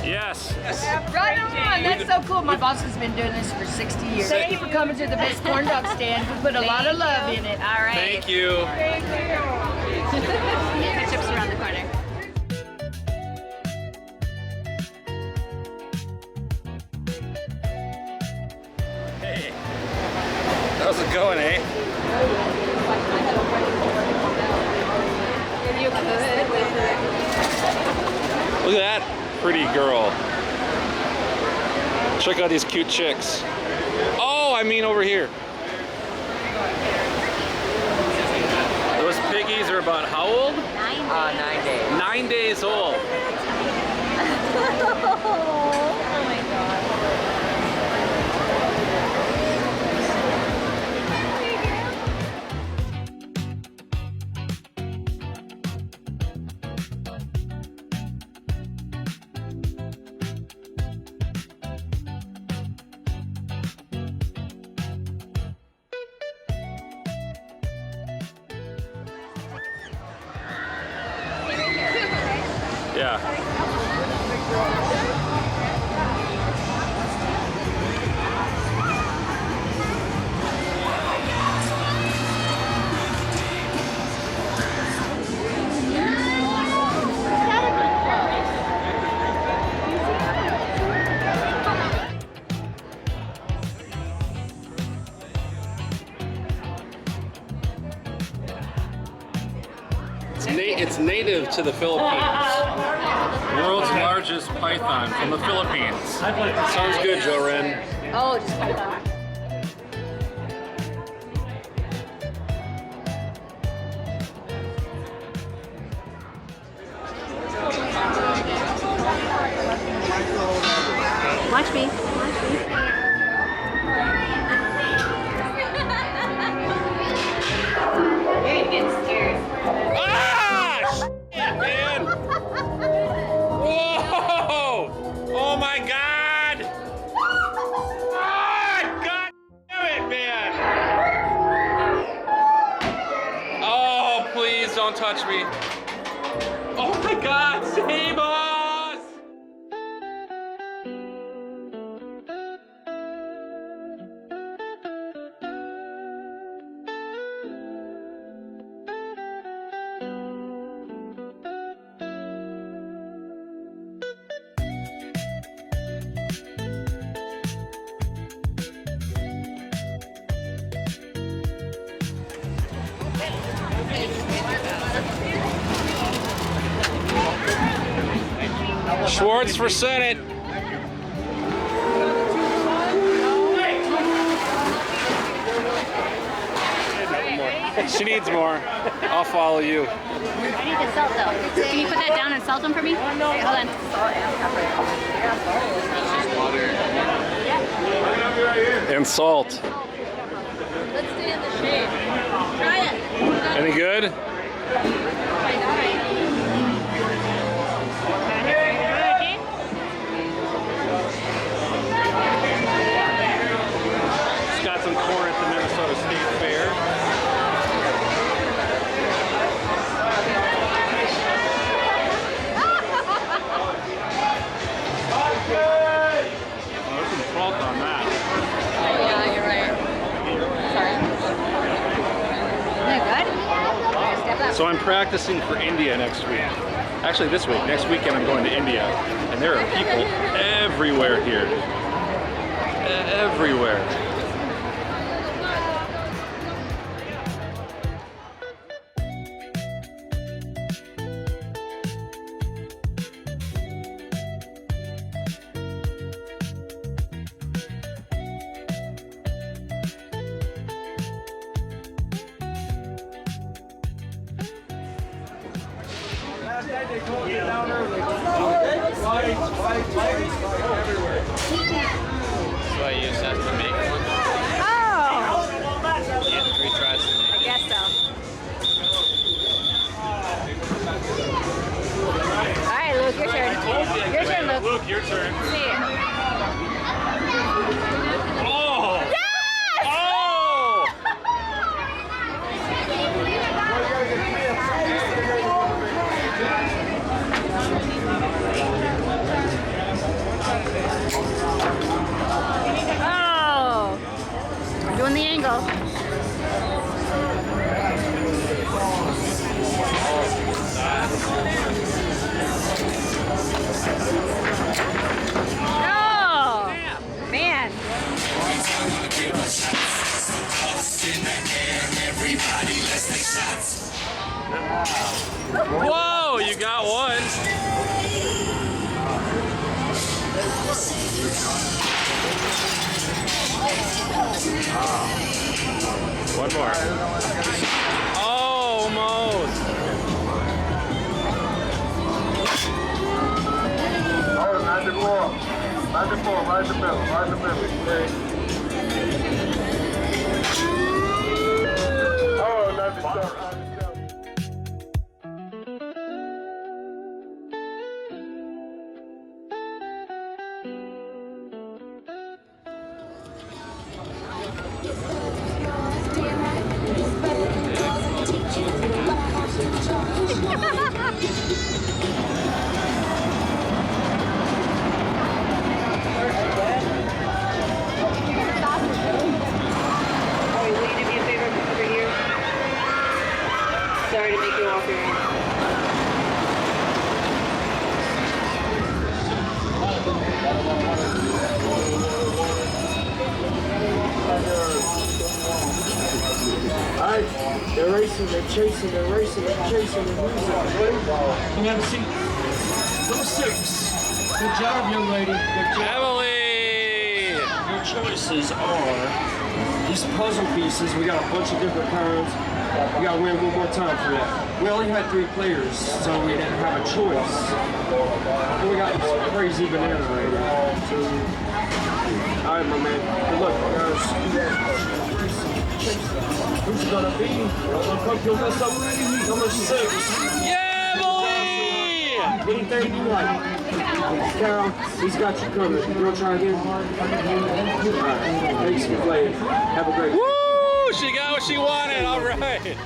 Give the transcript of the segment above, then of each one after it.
Yes. Right on. That's so cool. My boss has been doing this for 60 years. Thank you for coming to the best corn dog stand. We put a lot of love in it. All right. Thank you. Thank you. Ketchup's around the corner. Hey. How's it going, eh? Look at that pretty girl. Check out these cute chicks. Oh, I mean over here. Those piggies are about how old? 9 days. 9 days old. Oh my god. Yeah. It's native to the Philippines. World's largest python from the Philippines. Sounds good, Joe Ren. Oh, just hold on. Watch me. Watch me. You're getting scared. Ah! Shit, man! Whoa! Oh my God! Ah! God damn it, man! Oh, please don't touch me. Oh my God, save us! Schwartz for Senate. She needs more. I'll follow you. I need the salt though. Can you put that down and salt them for me? Okay, hold on. And salt. Let's stay in the shade. Try it. Any good? It's got some corn at the Minnesota State Fair. There's some salt on that. Yeah, you're right. Sorry. Isn't that good? Step up. So I'm practicing for India next week. Actually this week. Next weekend I'm going to India. And there are people everywhere here. Everywhere. So I used that to make one. Oh! Yeah, 3 tries to make I guess so. Alright, Luke, your turn. Your turn, Luke. Luke, your turn. See it. Oh! Yes! Oh! One more. Almost. Oh, 94. 94, right in the middle, right in the middle. Oh, 97. Sorry to make you walk around. Alright, they're racing, they're chasing, they're racing, they're chasing, they're losing. Ready? Come have a seat. Number 6. Good job, young lady. Good job. Emily! Your choices are these puzzle pieces. We got a bunch of different kinds. We gotta win one more time for that. We only had 3 players, so we didn't have a choice. And we got this crazy banana right here. Alright, my man. Good luck, guys. Who's it gonna be? You'll mess up. Number 6. Yeah, Emily! Anything you like. Carol, he's got you covered. You wanna try again? Alright. Thanks for playing. Have a great day. Woo! She got what she wanted. All right.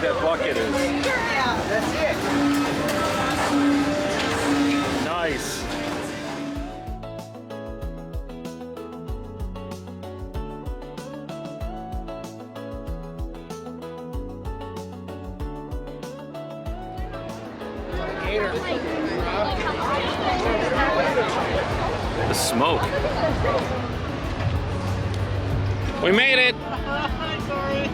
That bucket is. Yeah, that's it. Nice. The smoke. We made it. Sorry.